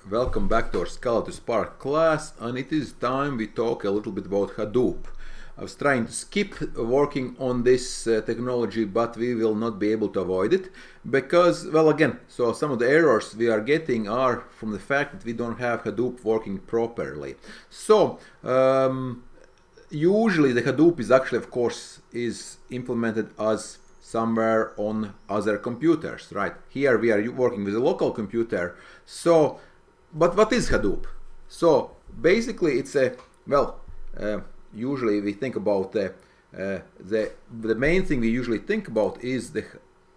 Welcome back to our Scala to Spark class, and it is time we talk a little bit about Hadoop. I was trying to skip working on this technology, but we will not be able to avoid it because, well, again, so some of the errors we are getting are from the fact that we don't have Hadoop working properly. So, usually the Hadoop is actually, of course, is implemented as somewhere on other computers, right? Here we are working with a local computer. So, but what is Hadoop? So basically, it's a usually we think about the main thing we usually think about is the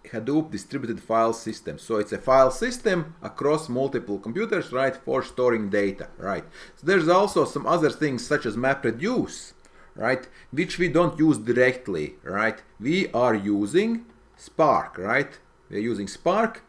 Hadoop distributed file system. So it's a file system across multiple computers, right, for storing data, right? So there's also some other things such as MapReduce, right, which we don't use directly, right? We are using Spark, right? We're using Spark,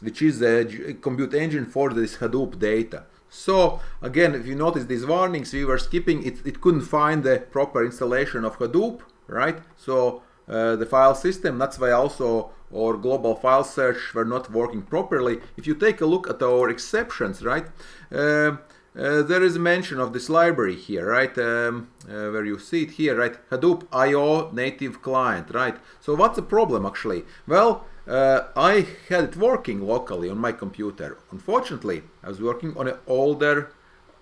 which is a compute engine for this Hadoop data. So again, if you notice these warnings, we were skipping it. It couldn't find the proper installation of Hadoop, right? So the file system, that's why also our global file search were not working properly. If you take a look at our exceptions, right, there is a mention of this library here, right, where you see it here, right, Hadoop IO native client, right? So what's the problem actually? Well, I had it working locally on my computer. Unfortunately, I was working on an older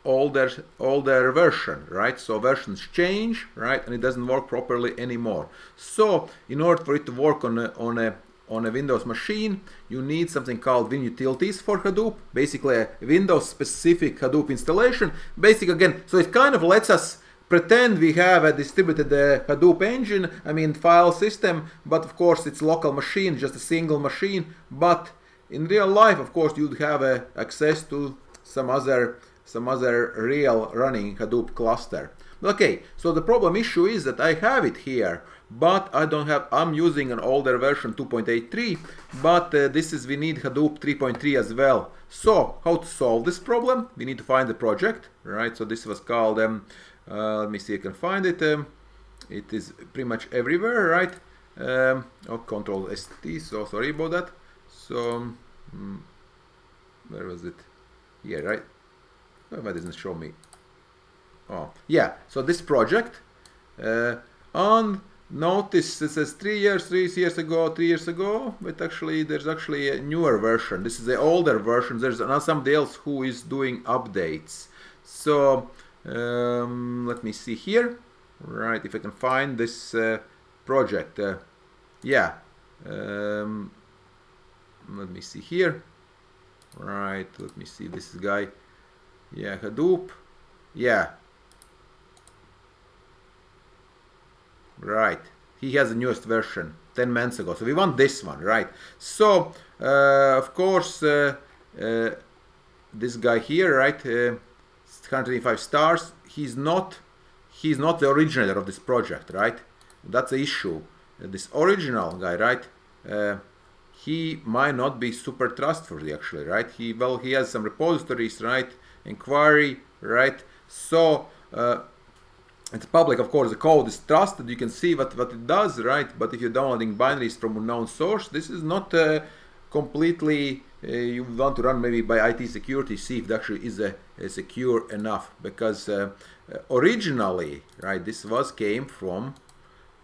version, right? So versions change, right, and it doesn't work properly anymore. So in order for it to work on a Windows machine, you need something called Winutils for Hadoop, basically a Windows-specific Hadoop installation. Basic again, so it kind of lets us pretend we have a distributed Hadoop engine, file system, but of course it's local machine, just a single machine. But in real life, of course, you'd have access to some other real running Hadoop cluster. Okay, so the problem issue is that I have it here, but I don't have. I'm using an older version 2.83, but we need Hadoop 3.3 as well. So how to solve this problem? We need to find the project, right? So this was called let me see if I can find it. It is pretty much everywhere, right? Control ST, so sorry about that. So, where was it? Here, right? Oh, why doesn't it show me? Oh, yeah, so this project, and notice it says 3 years ago, but actually there's actually a newer version. This is the older version. There's somebody else who is doing updates. So, let me see here, right, if I can find this project. Let me see here, right, let me see this guy. Yeah, Hadoop, yeah, right, he has the newest version 10 months ago, so we want this one, right? So of course this guy here, right, 125 stars, he's not the originator of this project, right? That's the issue. This original guy, right, he might not be super trustworthy actually, right? He has some repositories, right, inquiry, right? So it's public, of course, the code is trusted, you can see what it does, right? But if you're downloading binaries from unknown source, this is not completely, you want to run maybe by IT security, see if it actually is secure enough, because originally, right, this came from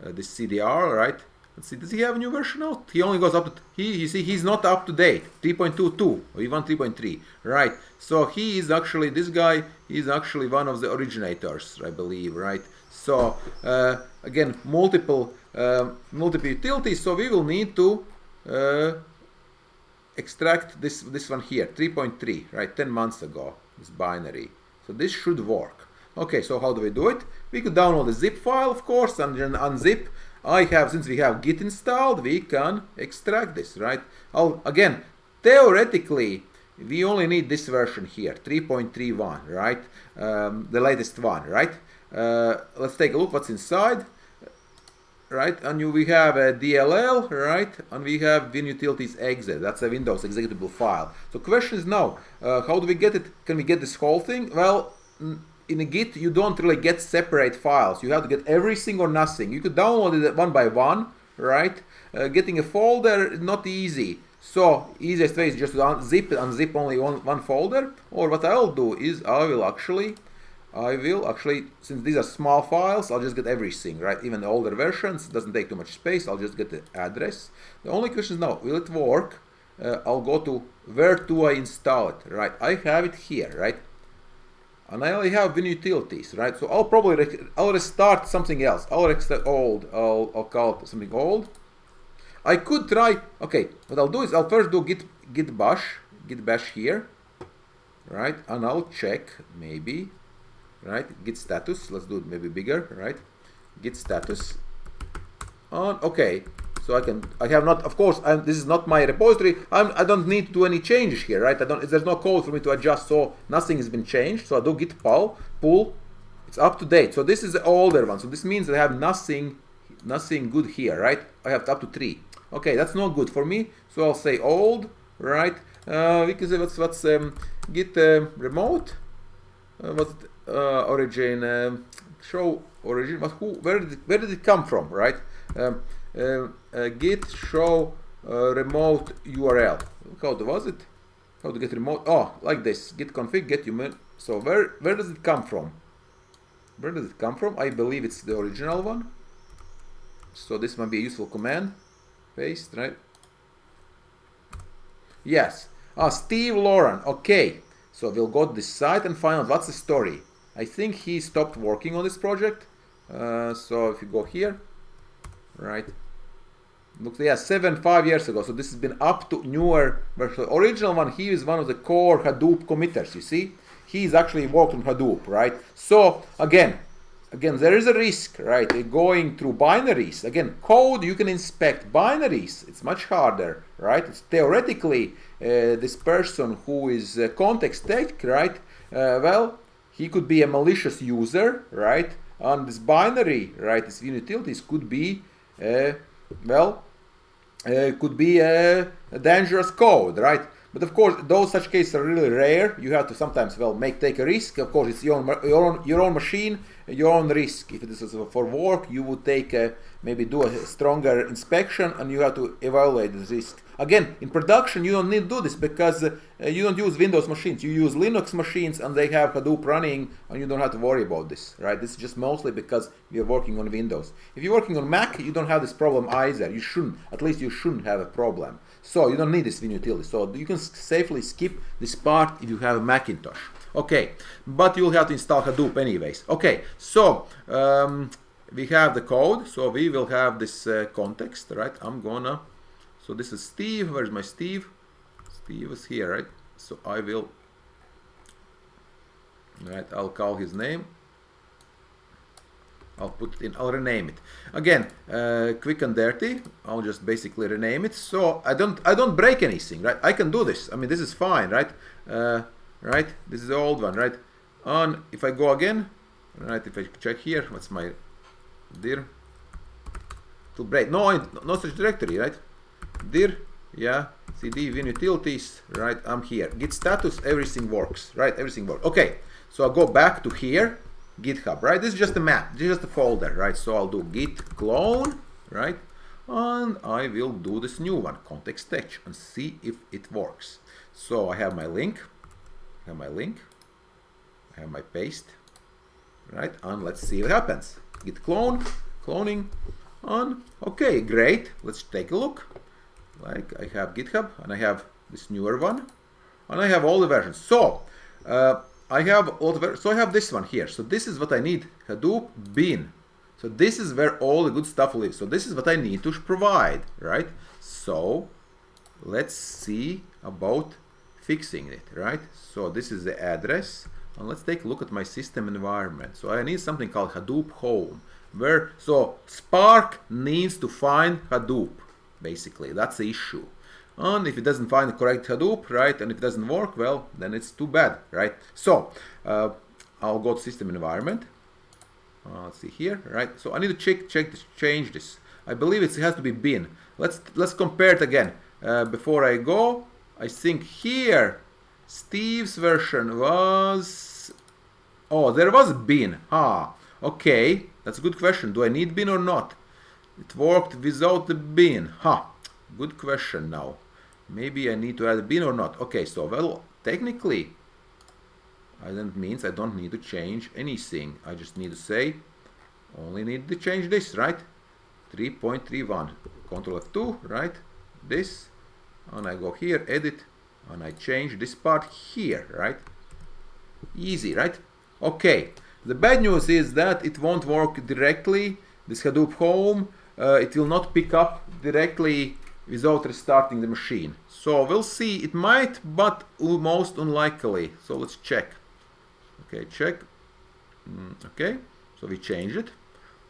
this CDR, right? Let's see, does he have a new version out? He only goes up to, you see, he's not up to date, 3.22, or even 3.3, right? So he is actually, this guy is actually one of the originators, I believe, right? So again, multiple utilities, so we will need to extract this one here, 3.3, right, 10 months ago, this binary. So this should work. Okay, so how do we do it? We could download a zip file, of course, and then unzip. Since we have Git installed, we can extract this, right? Again, theoretically, we only need this version here, 3.31, right? The latest one, right? Let's take a look what's inside. Right, and we have a DLL, right, and we have Winutils exe. That's a Windows executable file. So question is now, how do we get it? Can we get this whole thing? Well, in a Git, you don't really get separate files. You have to get everything or nothing. You could download it one by one, right? Getting a folder is not easy. So easiest way is just to unzip only one folder. Or what I'll do is I will actually, since these are small files, I'll just get everything, right? Even the older versions, doesn't take too much space. I'll just get the address. The only question is now, will it work? I'll go to where do I install it, right? I have it here, right? And I only have Winutils, right? So I'll probably I'll restart something else. I'll restart old. I'll call it something old. I could try. Okay, what I'll do is I'll first do git bash here, right? And I'll check maybe, right? Git status. Let's do it maybe bigger, right? Git status. On okay. So I have not, of course, this is not my repository. I don't need to do any changes here, right? There's no code for me to adjust, so nothing has been changed. So I do git pull, it's up to date. So this is the older one. So this means I have nothing good here, right? I have up to 3. Okay, that's not good for me. So I'll say old, right? We can say what's git remote, origin, show origin. Where did it come from, right? Git show remote URL. How was it? How to get remote? Oh, like this. Git config get human. So where does it come from? Where does it come from? I believe it's the original one. So this might be a useful command. Paste, right? Yes. Steve Lauren. Okay. So we'll go to this site and find out what's the story. I think he stopped working on this project. So if you go here, right? Looks, yeah, 5 years ago. So this has been up to newer version. The original one, he is one of the core Hadoop committers. You see, he's actually worked on Hadoop, right? So again, there is a risk, right? Going through binaries. Again, code you can inspect. Binaries, it's much harder, right? It's theoretically this person who is context tech, right? Well, he could be a malicious user, right? And this binary, right? This Winutils could be could be a dangerous code, right? But of course, those such cases are really rare. You have to sometimes, take a risk. Of course, it's your own machine, your own risk. If it is for work, you would take maybe do a stronger inspection, and you have to evaluate the risk. Again, in production, you don't need to do this because you don't use Windows machines. You use Linux machines, and they have Hadoop running, and you don't have to worry about this, right? This is just mostly because you're working on Windows. If you're working on Mac, you don't have this problem either. You shouldn't. At least you shouldn't have a problem. So you don't need this Winutils. So you can safely skip this part if you have a Macintosh. Okay, but you'll have to install Hadoop anyways. Okay, so we have the code. So we will have this context, right? So this is Steve. Where's my Steve? Steve is here, right? So I will, right? I'll call his name. I'll put it in, I'll rename it. Again, quick and dirty. I'll just basically rename it. So I don't break anything, right? I can do this. I mean, this is fine, right? Right? This is the old one, right? And if I go again, right? If I check here, what's my dir? To break. No such directory, right? Dir, yeah, cd Winutils, right? I'm here. Git status, everything works, right? Everything works. Okay, so I'll go back to here. GitHub, right? This is just a map, this is just a folder, right? So I'll do git clone, right? And I will do this new one, context tech, and see if it works. So I have my link, I have my paste, right? And let's see what happens. Git clone, cloning, and okay, great. Let's take a look. Like I have GitHub, and I have this newer one, and I have all the versions. So I have all the so I have this one here. So this is what I need. Hadoop bin. So this is where all the good stuff lives. So this is what I need to provide, right? So let's see about fixing it, right? So this is the address, and let's take a look at my system environment. So I need something called Hadoop home, where so Spark needs to find Hadoop. Basically, that's the issue. And if it doesn't find the correct Hadoop, right, and if it doesn't work, well, then it's too bad, right? So I'll go to system environment. Let's see here, right? So I need to change this. I believe it has to be bin. Let's compare it again. Before I go, I think here Steve's version was, oh, there was bin. Okay, that's a good question. Do I need bin or not? It worked without the bin. Good question now. maybe I need to add a bin or not. Okay, so well, technically, that means I don't need to change anything. I just need to say, only need to change this, right? 3.31. Control F2, right? This, and I go here, edit, and I change this part here, right? Easy, right? Okay. The bad news is that it won't work directly. This Hadoop home, it will not pick up directly without restarting the machine. So we'll see. It might, but most unlikely. So let's check. Okay, check. Okay, so we change it.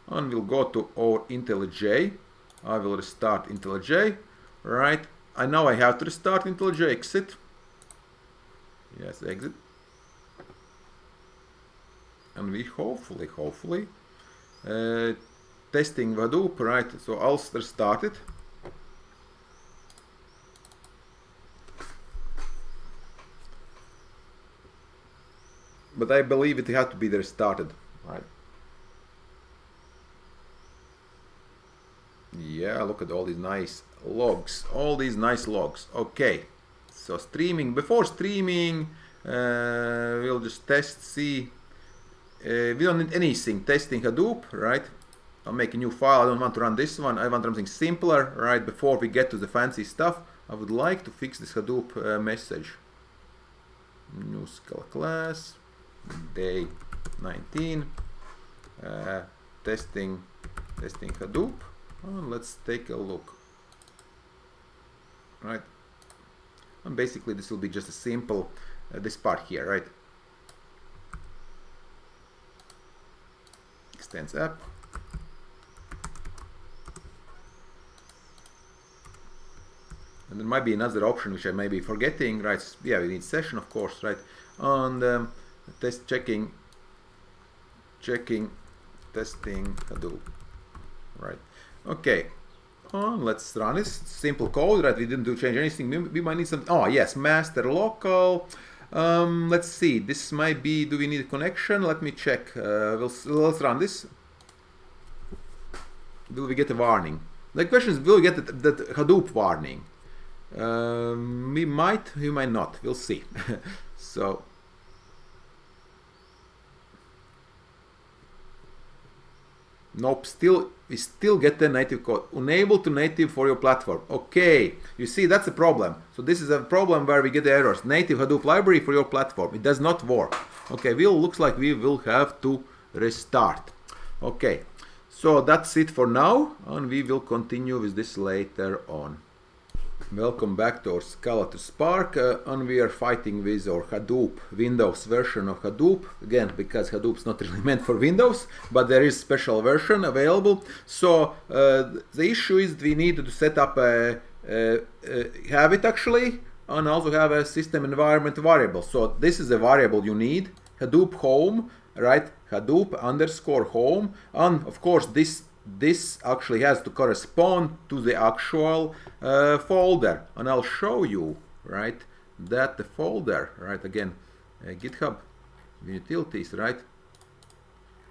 And we'll go to our IntelliJ. I will restart IntelliJ. Right. I know I have to restart IntelliJ. Exit. Yes, exit. And we hopefully testing Hadoop, right? So I'll restart it. But I believe it had to be restarted, right? Yeah, look at all these nice logs, Okay, so streaming, before streaming, we'll just test, see. We don't need anything, testing Hadoop, right? I'll make a new file. I don't want to run this one. I want something simpler, right? Before we get to the fancy stuff, I would like to fix this Hadoop message. New Scala class, day 19, testing Hadoop. And let's take a look, right? And basically this will be just a simple, this part here, right? Extends app. And there might be another option which I may be forgetting, right? Yeah, we need session, of course, right? And test checking, testing Hadoop, right? Okay, let's run this simple code, right? We didn't change anything. We might need some. Oh yes, master local. Let's see. This might be. Do we need a connection? Let me check. Let's run this. Will we get a warning? The question is, will we get the Hadoop warning? We might not. We'll see. So. Nope, we still get the native code. Unable to native for your platform. Okay, you see, that's a problem. So this is a problem where we get the errors. Native Hadoop library for your platform. It does not work. Okay, looks like we will have to restart. Okay, so that's it for now, and we will continue with this later on. Welcome back to our Scala to Spark, and we are fighting with our Hadoop Windows version of Hadoop, again because Hadoop is not really meant for Windows, but there is special version available. So the issue is we need to set up have it actually, and also have a system environment variable. So this is a variable you need, Hadoop home, right? Hadoop underscore home, and of course this actually has to correspond to the actual folder, and I'll show you, right, that the folder, right, again, GitHub, Winutils, right,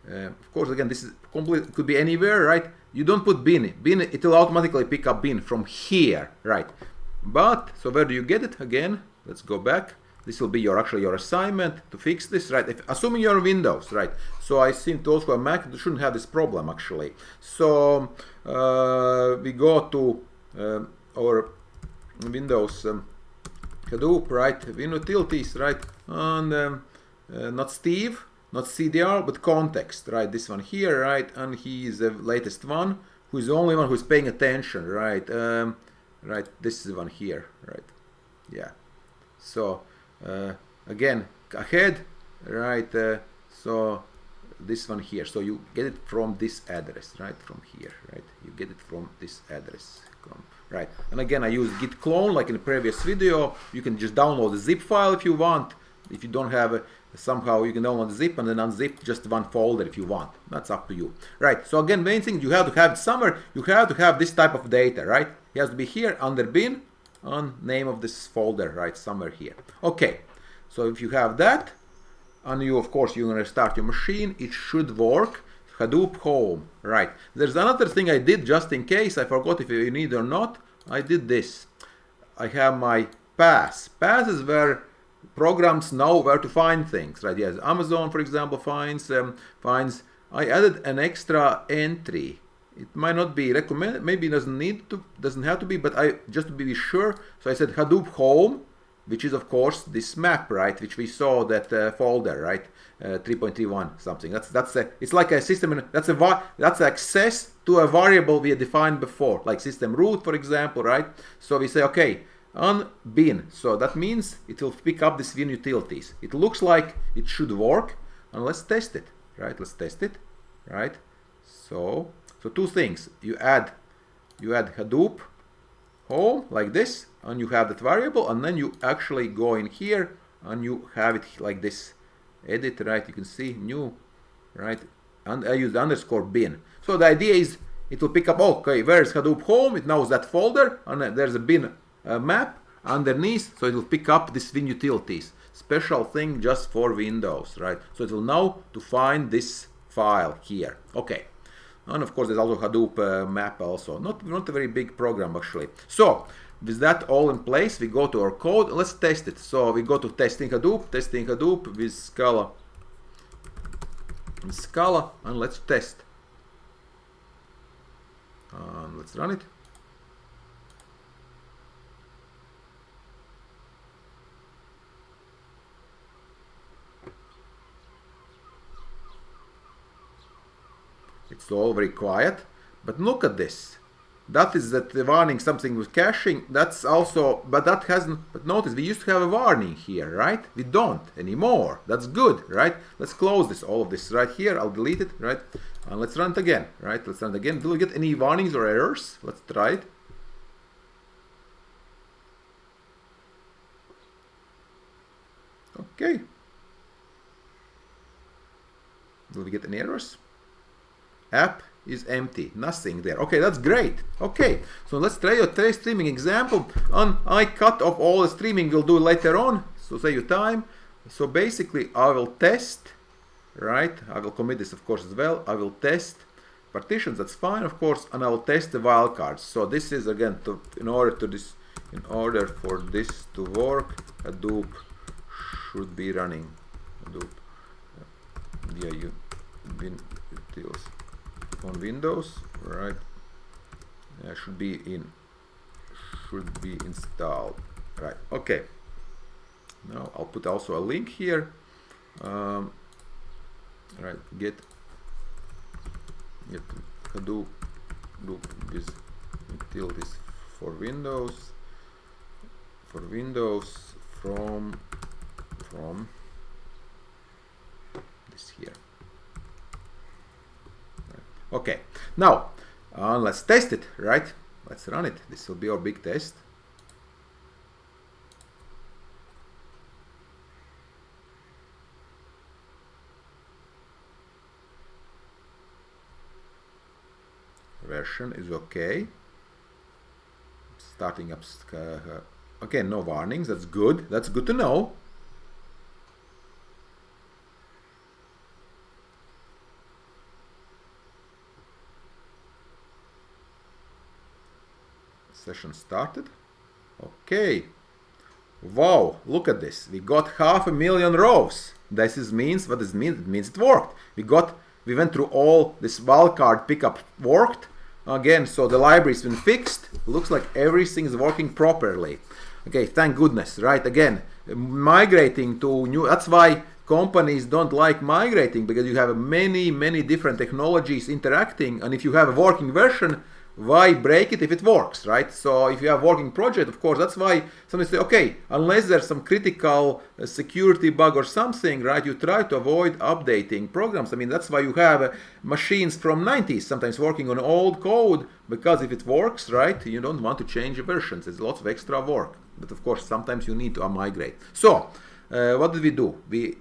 of course, again, this is complete, could be anywhere, right, you don't put bin, it will automatically pick up bin from here, right, but, so where do you get it, again, let's go back. This will be your assignment to fix this, right? Assuming you're on Windows, right? So I think those who are Mac shouldn't have this problem actually. So we go to our Windows Hadoop, right? Winutils, right? And not Steve, not CDR, but context, right? This one here, right? And he is the latest one, who is the only one who is paying attention, right? Right. This is the one here, right? Yeah. So. Again, ahead, right? So this one here. So you get it from this address, right? From here, right? You get it from this address, right? And again, I use git clone like in the previous video. You can just download the zip file if you want. If you don't have somehow you can download the zip and then unzip just one folder if you want. That's up to you, right? So again, main thing you have to have somewhere. You have to have this type of data, right? It has to be here under bin. On name of this folder, right, somewhere here. Okay, so if you have that, and you, of course, you're gonna start your machine, it should work. Hadoop home, right. There's another thing I did just in case, I forgot if you need or not. I did this. I have my paths. Paths is where programs know where to find things, right? Yes, Amazon, for example, finds. I added an extra entry. It might not be recommended. Maybe it doesn't have to be. But I just to be sure. So I said Hadoop home, which is of course this map, right? Which we saw that folder, right? 3.31 something. It's like a system. That's access to a variable we had defined before, like system root, for example, right? So we say okay on bin. So that means it will pick up this Winutils. It looks like it should work, and let's test it, right? Let's test it, right? So two things. You add Hadoop home like this, and you have that variable, and then you actually go in here and you have it like this. Edit, right? You can see new, right? And I use the underscore bin. So the idea is it will pick up, okay, where's Hadoop home? It knows that folder, and there's a bin map underneath, so it will pick up this Winutils. Special thing just for Windows, right? So it will know to find this file here. Okay. And of course there's also Hadoop map also. Not a very big program actually. So with that all in place, we go to our code. Let's test it. So we go to testing Hadoop with Scala, and let's test. Let's run it. It's all very quiet, but look at this. That is that the warning something with caching. That's also, but that hasn't. But notice we used to have a warning here, right? We don't anymore. That's good, right? Let's close this, all of this right here. I'll delete it, right? And let's run it again, right? Let's run it again. Do we get any warnings or errors? Let's try it. Okay. Do we get any errors? App is empty, nothing there. Okay, that's great. Okay, so let's try a streaming example. I cut off all the streaming, we'll do later on, so save you time. So basically I will test, right? I will commit this of course as well. I will test partitions, that's fine of course, and I will test the wildcards. So this is again in order for this to work, Hadoop should be running. Hadoop Winutils on Windows, right? Should be installed, right? Okay. Now I'll put also a link here. Right, get Hadoop with utilities for Windows from this here. Okay, now let's test it, right? Let's run it. This will be our big test. Version is okay. Starting up. Okay, no warnings. That's good. That's good to know. Session started. Okay. Wow, look at this. We got 500,000 rows. This means what this means. It means it worked. We went through all this wildcard pickup worked. Again, so the library's been fixed. Looks like everything is working properly. Okay, thank goodness, right? Again, migrating to new, that's why companies don't like migrating, because you have many different technologies interacting, and if you have a working version, why break it if it works, right? So if you have a working project, of course, that's why somebody say, okay, unless there's some critical security bug or something, right, you try to avoid updating programs. I mean, that's why you have machines from 90s sometimes working on old code, because if it works, right, you don't want to change versions. There's lots of extra work. But of course, sometimes you need to migrate. So, what did we do? We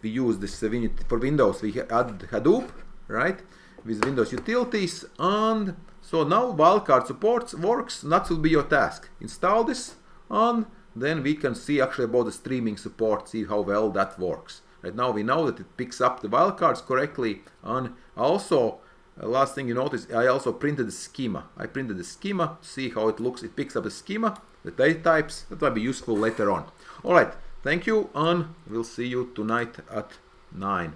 used this for Windows, we added Hadoop, right, with Windows utilities, and so now wildcard support works. That will be your task. Install this, and then we can see actually about the streaming support, see how well that works. Right now we know that it picks up the wildcards correctly, and also last thing you notice, I also printed the schema. I printed the schema, see how it looks. It picks up the schema, the data types. That might be useful later on. All right, thank you, and we'll see you tonight at 9.